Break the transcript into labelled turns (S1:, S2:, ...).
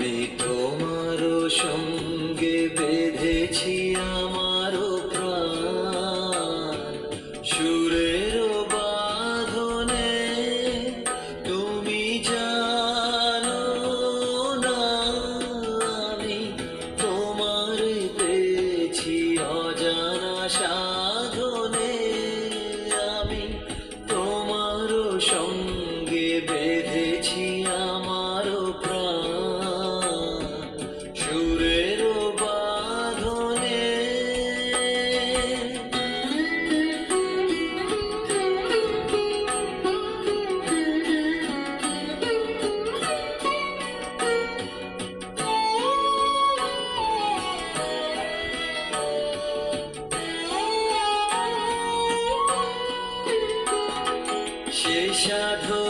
S1: আমি তোমারও সঙ্গে বেঁধেছি আমারও প্রাণ সুরের বাঁধনে। তুমি জানো না আমি তোমার পেয়েছি অজানা সাধনে। আমি তোমারও সঙ্গে বেঁধেছি আমারও প্রাণ সুরের বাঁধনে। সে সাধু